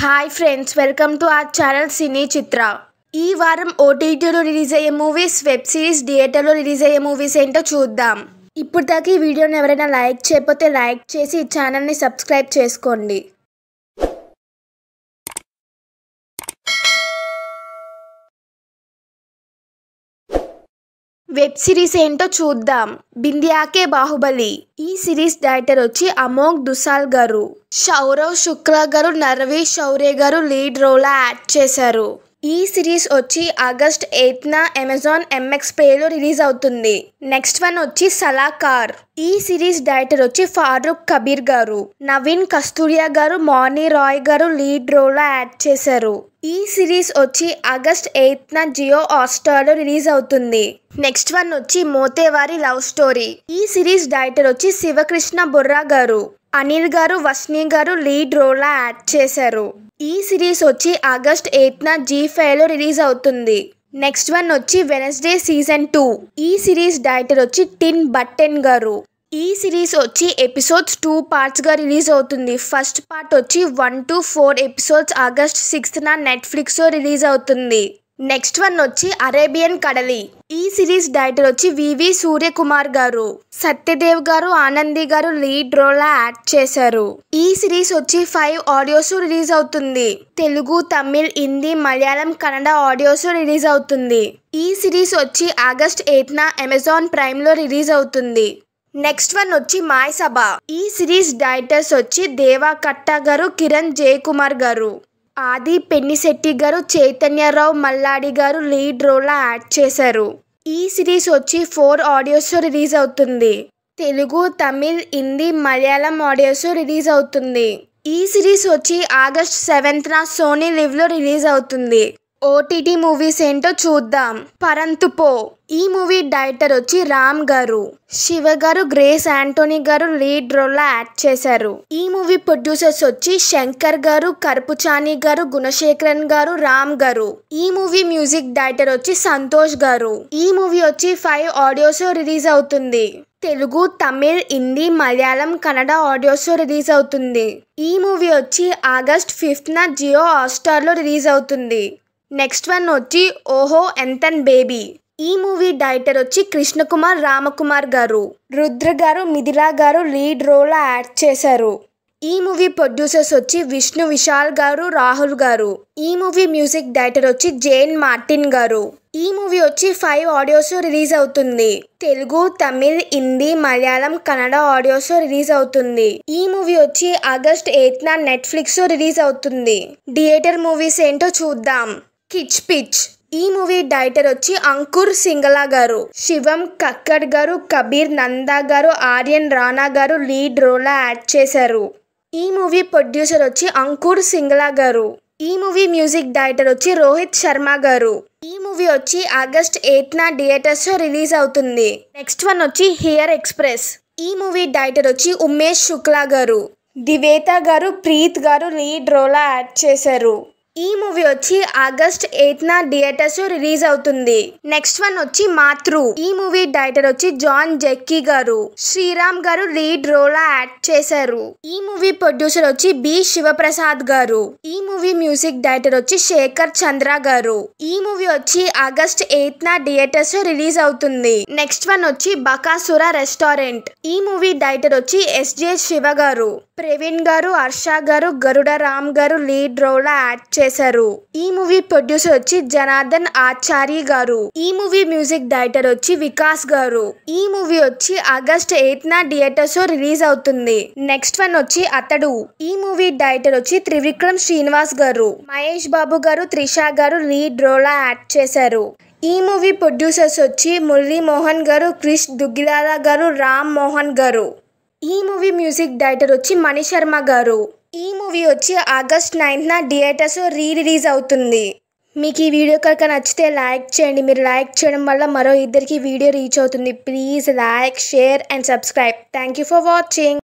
Hi friends, welcome to our channel Cine Chitra. ఈ వారం ఓటీటీలో రిలీజ్ అయ్యే మూవీస్, వెబ్ సిరీస్, థియేటర్లో రిలీజ్ అయ్యే మూవీస్ ఏంటో చూద్దాం. ఇప్పుడు దాకా ఈ వీడియోని ఎవరైనా లైక్ చేయకపోతే లైక్ చేసి ఈ ఛానల్ని సబ్స్క్రైబ్ చేసుకోండి. వెబ్ సిరీస్ ఏంటో చూద్దాం. బిందియాకే బాహుబలి. ఈ సిరీస్ డైరెక్టర్ వచ్చి అమోఘ్ దుసాల్ గారు. సౌరవ్ శుక్లా గారు, నర్వీ శౌర్య గారు లీడ్ రోల్ యాడ్ చేశారు. ఈ సిరీస్ వచ్చి ఆగస్ట్ 8న అమెజాన్ MX ప్లేలో రిలీజ్ అవుతుంది. నెక్స్ట్ వన్ వచ్చి సలాకార్. ఈ సిరీస్ డైరెక్టర్ వచ్చి ఫారూక్ కబీర్ గారు. నవీన్ కస్తూరియా గారు, మౌని రాయ్ గారు లీడ్ రోల్ యాడ్ చేశారు. ఈ సిరీస్ వచ్చి ఆగస్ట్ 8న జియో హాట్‌స్టార్లో రిలీజ్ అవుతుంది. నెక్స్ట్ వన్ వచ్చి మోతేవారి లవ్ స్టోరీ. ఈ సిరీస్ డైరెక్టర్ వచ్చి శివకృష్ణ బొర్రా గారు. అనిల్ గారు, వస్ని గారు లీడ్ రోల్ యాడ్ చేశారు. ఈ సిరీస్ వచ్చి ఆగస్ట్ 8న జీ5లో రిలీజ్ అవుతుంది. నెక్స్ట్ వన్ వచ్చి వెనస్డే సీజన్ 2. ఈ సిరీస్ డైరెక్టర్ వచ్చి టిన్ బట్టెన్ గారు. ఈ సిరీస్ వచ్చి ఎపిసోడ్స్ 2 పార్ట్స్గా రిలీజ్ అవుతుంది. ఫస్ట్ పార్ట్ వచ్చి 1 to 4 ఎపిసోడ్స్ ఆగస్ట్ 6న నెట్ఫ్లిక్స్లో రిలీజ్ అవుతుంది. నెక్స్ట్ వన్ వచ్చి అరేబియన్ కడలి. ఈ సిరీస్ డైరెక్టర్ వచ్చి వివి సూర్యకుమార్ గారు. సత్యదేవ్ గారు, ఆనంది గారు లీడ్ రోల్ యాడ్ చేశారు. ఈ సిరీస్ వచ్చి 5 ఆడియోస్ రిలీజ్ అవుతుంది. తెలుగు, తమిళ్, హిందీ, మలయాళం, కన్నడ ఆడియోస్ రిలీజ్ అవుతుంది. ఈ సిరీస్ వచ్చి ఆగస్ట్ 8న అమెజాన్ ప్రైమ్లో రిలీజ్ అవుతుంది. నెక్స్ట్ వన్ వచ్చి మాయ్ సభ. ఈ సిరీస్ డైరెక్టర్స్ వచ్చి దేవా కట్టా గారు, కిరణ్ జయకుమార్ గారు. ఆది పెన్నిశెట్టి గారు, చైతన్యరావు మల్లాడి గారు లీడ్ రోల్ యాడ్ చేశారు. ఈ సిరీస్ వచ్చి 4 ఆడియోస్ రిలీజ్ అవుతుంది. తెలుగు, తమిళ్, హిందీ, మలయాళం ఆడియోస్ రిలీజ్ అవుతుంది. ఈ సిరీస్ వచ్చి ఆగస్ట్ 7న సోనీ లివ్లో రిలీజ్ అవుతుంది. ఓటీటీ మూవీస్ ఏంటో చూద్దాం. పరంతుపో. ఈ మూవీ డైరెక్టర్ వచ్చి రామ్ గారు. శివ గారు, గ్రేస్ యాంటోనీ గారు లీడ్ రోల్ యాడ్ చేశారు. ఈ మూవీ ప్రొడ్యూసర్స్ వచ్చి శంకర్ గారు, కరుపుచాని గారు, గుణశేఖరన్ గారు, రామ్ గారు. ఈ మూవీ మ్యూజిక్ డైరెక్టర్ వచ్చి సంతోష్ గారు. ఈ మూవీ వచ్చి 5 ఆడియోస్ రిలీజ్ అవుతుంది. తెలుగు, తమిళ్, హిందీ, మలయాళం, కన్నడ ఆడియోస్ రిలీజ్ అవుతుంది. ఈ మూవీ వచ్చి ఆగస్ట్ 5న జియో హాట్‌స్టార్లో రిలీజ్ అవుతుంది. నెక్స్ట్ వన్ వచ్చి ఓహో ఎంతన్ బేబీ. ఈ మూవీ డైరెక్టర్ వచ్చి కృష్ణకుమార్ రామకుమార్ గారు. రుద్ర గారు, మిథిలా గారు లీడ్ రోల్ యాడ్ చేశారు. ఈ మూవీ ప్రొడ్యూసర్స్ వచ్చి విష్ణు విశాల్ గారు, రాహుల్ గారు. ఈ మూవీ మ్యూజిక్ డైరెక్టర్ వచ్చి జేన్ మార్టిన్ గారు. ఈ మూవీ వచ్చి 5 ఆడియోస్ రిలీజ్ అవుతుంది. తెలుగు, తమిళ్, హిందీ, మలయాళం, కన్నడ ఆడియోస్ రిలీజ్ అవుతుంది. ఈ మూవీ వచ్చి ఆగస్ట్ 8న నెట్ఫ్లిక్స్ రిలీజ్ అవుతుంది. థియేటర్ మూవీస్ ఏంటో చూద్దాం. కిచ్ పిచ్. ఈ మూవీ డైరెక్టర్ వచ్చి అంకుర్ సింగలా గారు. శివం కక్కడ్ గారు, కబీర్ నందా గారు, ఆర్యన్ రాణా గారు లీడ్ రోల్ యాడ్ చేశారు. ఈ మూవీ ప్రొడ్యూసర్ వచ్చి అంకుర్ సింగలా గారు. ఈ మూవీ మ్యూజిక్ డైరెక్టర్ వచ్చి రోహిత్ శర్మ గారు. ఈ మూవీ వచ్చి ఆగస్ట్ 8న థియేటర్స్ రిలీజ్ అవుతుంది. నెక్స్ట్ వన్ వచ్చి హియర్ ఎక్స్ప్రెస్. ఈ మూవీ డైరెక్టర్ వచ్చి ఉమేష్ శుక్లా గారు. దివేత గారు, ప్రీత్ గారు లీడ్ రోల్ యాడ్ చేశారు. ఈ మూవీ వచ్చి ఆగస్ట్ 8న థియేటర్స్ రిలీజ్ అవుతుంది. నెక్స్ట్ వన్ వచ్చి మాతృ. ఈ మూవీ డైరెక్టర్ వచ్చి జాన్ జక్కీ గారు. శ్రీరామ్ గారు లీడ్ రోల్ యాడ్ చేశారు. ఈ మూవీ ప్రొడ్యూసర్ వచ్చి బి శివప్రసాద్ గారు. ఈ మూవీ మ్యూజిక్ డైరెక్టర్ వచ్చి శేఖర్ చంద్ర గారు. ఈ మూవీ వచ్చి ఆగస్ట్ 8న థియేటర్స్ రిలీజ్ అవుతుంది. నెక్స్ట్ వన్ వచ్చి బకాసుర రెస్టారెంట్. ఈ మూవీ డైరెక్టర్ వచ్చి SJ శివ గారు. ప్రవీణ్ గారు, హర్ష గారు, గరుడ రామ్ గారు లీడ్ రోల్ యాడ్ చేశారు. ఈ మూవీ ప్రొడ్యూసర్ వచ్చి జనార్దన్ ఆచారి గారు. ఈ మూవీ మ్యూజిక్ డైరెక్టర్ వచ్చి వికాస్ గారు. ఈ మూవీ వచ్చి ఆగస్ట్ 8న థియేటర్స్ రిలీజ్ అవుతుంది. నెక్స్ట్ వన్ వచ్చి అతడు. ఈ మూవీ డైరెక్టర్ వచ్చి త్రివిక్రమ్ శ్రీనివాస్ గారు. మహేష్ బాబు గారు, త్రిష గారు లీడ్ రోల్ యాడ్ చేశారు. ఈ మూవీ ప్రొడ్యూసర్స్ వచ్చి మురళీ మోహన్ గారు, క్రిష్ దుగ్గిలాల గారు, రామ్ మోహన్ గారు. ఈ మూవీ మ్యూజిక్ డైరెక్టర్ వచ్చి మణి శర్మ గారు. ఈ మూవీ వచ్చి ఆగస్ట్ 9న థియేటర్స్ రిలీజ్ అవుతుంది. మీకు ఈ వీడియో కనుక నచ్చితే లైక్ చేయండి. మీరు లైక్ చేయడం వల్ల మరో ఇద్దరికి వీడియో రీచ్ అవుతుంది. Please like, share and subscribe. Thank you for watching.